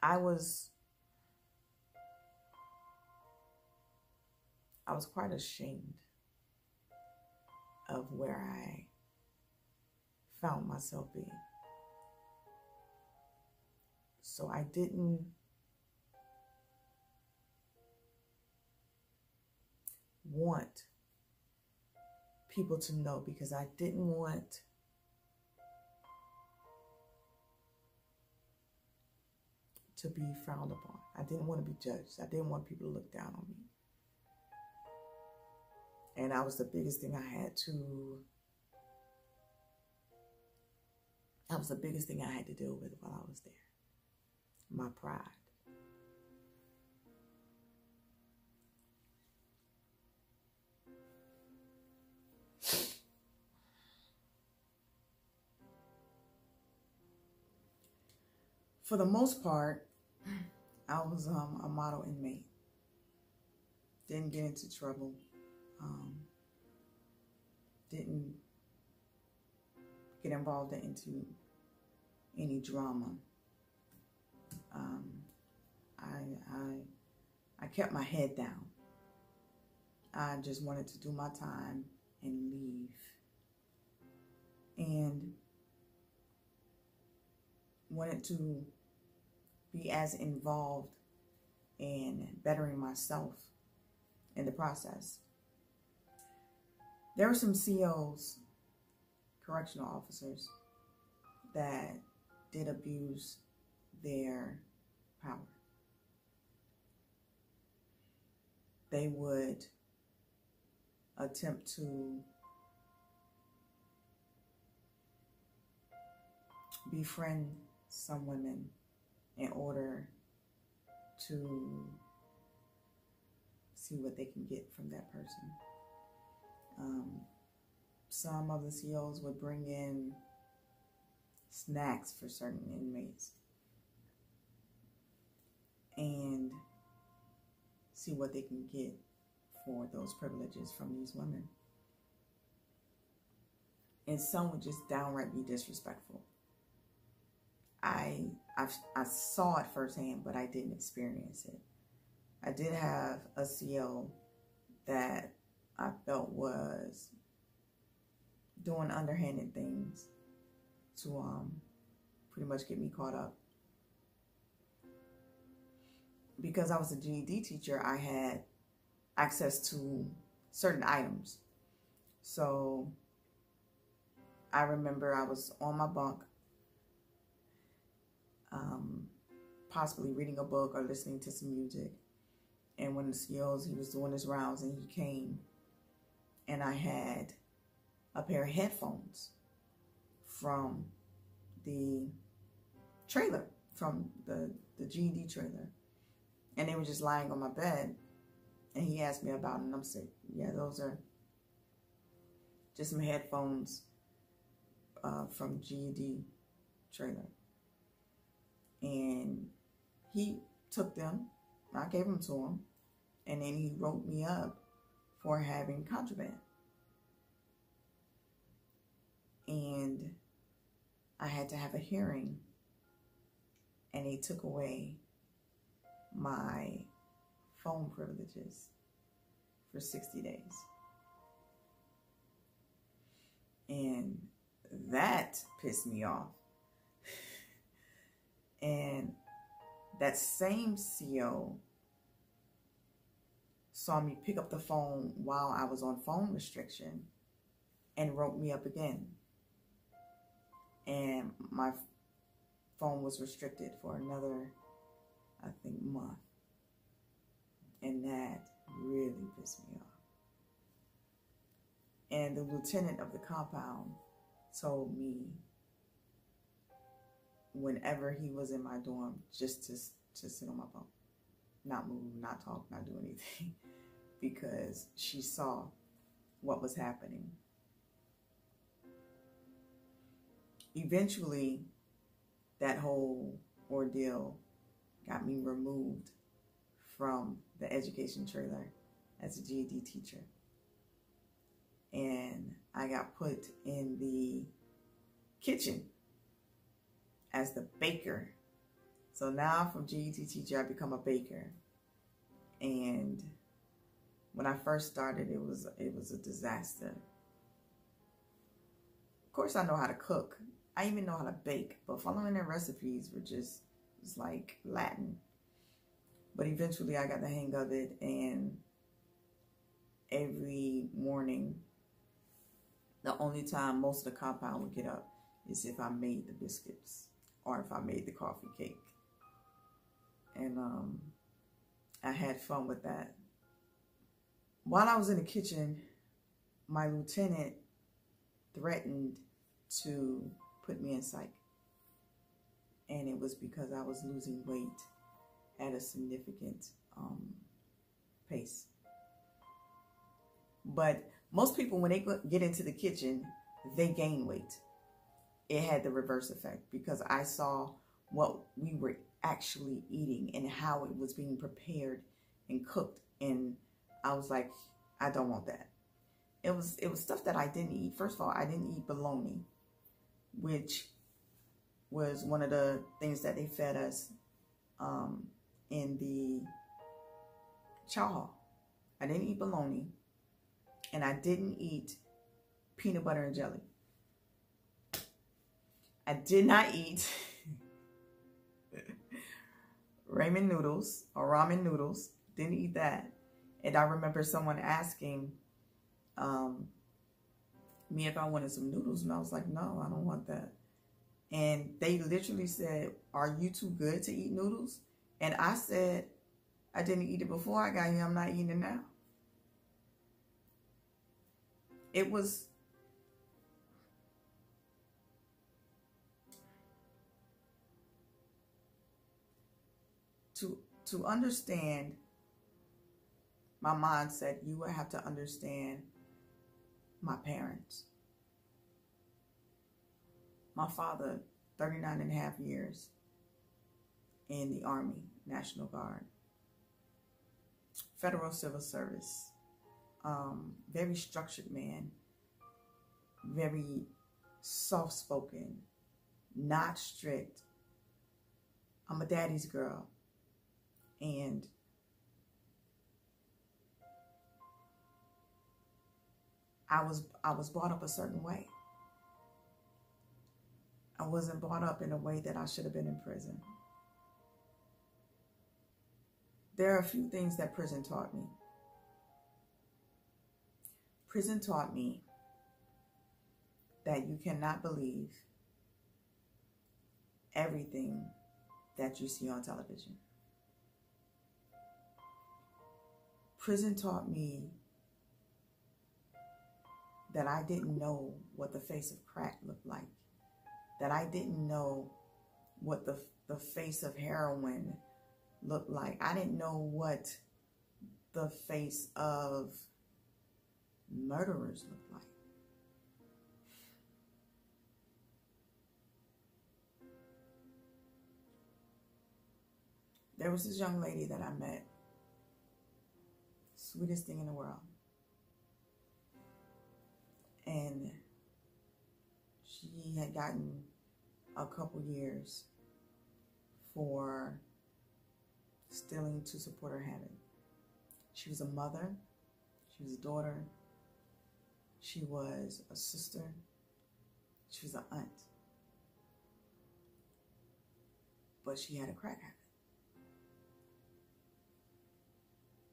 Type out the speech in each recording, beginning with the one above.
I was quite ashamed of where I found myself being. So I didn't want people to know, because I didn't want to be frowned upon. I didn't want to be judged. I didn't want people to look down on me. And that was the biggest thing I had to deal with while I was there. My pride. For the most part, I was a model inmate. Didn't get into trouble. Didn't get involved into any drama. I kept my head down. I just wanted to do my time and leave. And wanted to be as involved in bettering myself in the process. There were some COs, correctional officers, that did abuse their power. They would attempt to befriend some women in order to see what they can get from that person. Some of the COs would bring in snacks for certain inmates and see what they can get for those privileges from these women. And some would just downright be disrespectful. I saw it firsthand, but I didn't experience it. I did have a CO that I felt was doing underhanded things to pretty much get me caught up. Because I was a GED teacher, I had access to certain items. So I remember I was on my bunk, possibly reading a book or listening to some music. And when the COs, he was doing his rounds and he came, and I had a pair of headphones from the trailer, from the GED trailer. And they were just lying on my bed. And he asked me about it, and I'm saying, yeah, those are just some headphones from GED trailer. And he took them, I gave them to him, and then he wrote me up for having contraband. And I had to have a hearing, and they took away my phone privileges for 60 days. And that pissed me off. And that same CO saw me pick up the phone while I was on phone restriction and wrote me up again. And my phone was restricted for another, I think, month. And that really pissed me off. And the lieutenant of the compound told me whenever he was in my dorm just to sit on my bunk, not move, not talk, not do anything, because she saw what was happening. Eventually, that whole ordeal got me removed from the education trailer as a GED teacher. And I got put in the kitchen as the baker So now from GED teacher, I become a baker. And when I first started, it was a disaster. Of course, I know how to cook. I even know how to bake, but following their recipes was like Latin. But eventually I got the hang of it, and every morning, the only time most of the compound would get up is if I made the biscuits or if I made the coffee cake. And I had fun with that. While I was in the kitchen, my lieutenant threatened to put me in psych. And it was because I was losing weight at a significant pace. But most people, when they get into the kitchen, they gain weight. It had the reverse effect because I saw what we were actually eating and how it was being prepared and cooked. And I was like, I don't want that. It was stuff that I didn't eat. First of all, I didn't eat bologna, which was one of the things that they fed us in the chow hall. I didn't eat bologna, and I didn't eat peanut butter and jelly. I did not eat ramen noodles or ramen noodles. Didn't eat that. And I remember someone asking me if I wanted some noodles, and I was like, no, I don't want that. And they literally said, are you too good to eat noodles? And I said, I didn't eat it before I got here. I'm not eating it now. It was to understand my mindset, you would have to understand my parents. My father, 39 and a half years in the Army, National Guard, Federal Civil Service, very structured man, very soft-spoken, not strict. I'm a daddy's girl. And I was brought up a certain way. I wasn't brought up in a way that I should have been in prison. There are a few things that prison taught me. Prison taught me that you cannot believe everything that you see on television. Prison taught me that I didn't know what the face of crack looked like, that I didn't know what the face of heroin looked like. I didn't know what the face of murderers looked like. There was this young lady that I met, sweetest thing in the world. And she had gotten a couple years for stealing to support her habit. She was a mother, she was a daughter, she was a sister, she was an aunt. But she had a crack habit.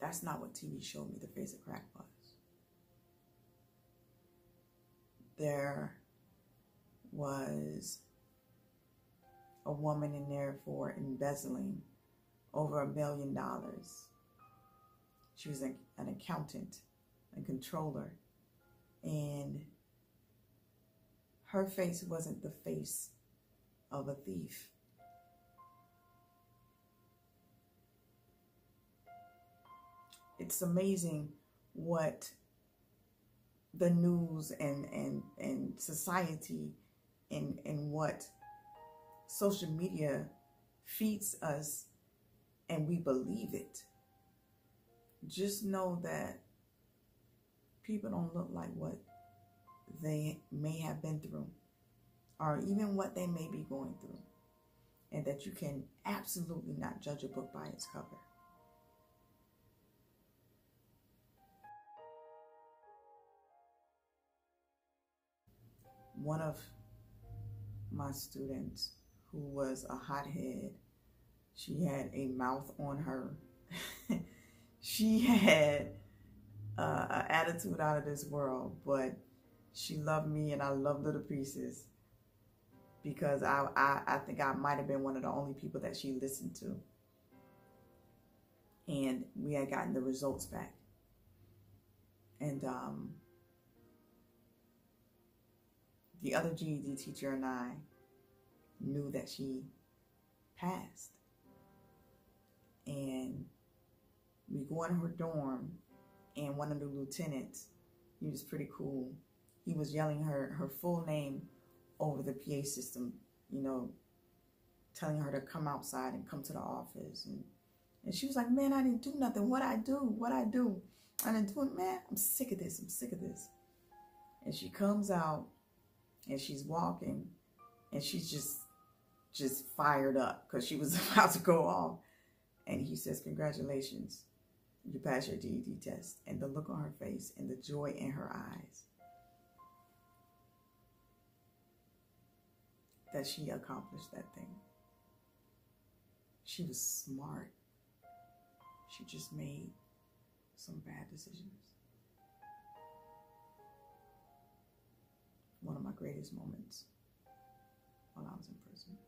That's not what TV showed me the face of crack was. There was a woman in there for embezzling over $1 million. She was an accountant, a controller, and her face wasn't the face of a thief. It's amazing what the news and society and what social media feeds us, and we believe it. Just know that people don't look like what they may have been through, or even what they may be going through. and that you can absolutely not judge a book by its cover. One of my students who was a hothead, she had a mouth on her. She had an attitude out of this world, but she loved me and I loved her to pieces, because I think I might have been one of the only people that she listened to. And we had gotten the results back. And the other GED teacher and I knew that she passed. And we go in her dorm, and one of the lieutenants, he was pretty cool. He was yelling her full name over the PA system, you know, telling her to come outside and come to the office. And she was like, man, I didn't do nothing. What I do? I didn't do it, man. I'm sick of this. And she comes out and she's walking and she's just fired up because she was about to go off. And he says, congratulations, you passed your GED test. And the look on her face and the joy in her eyes that she accomplished that thing. She was smart. She just made some bad decisions. One of my greatest moments while I was in prison.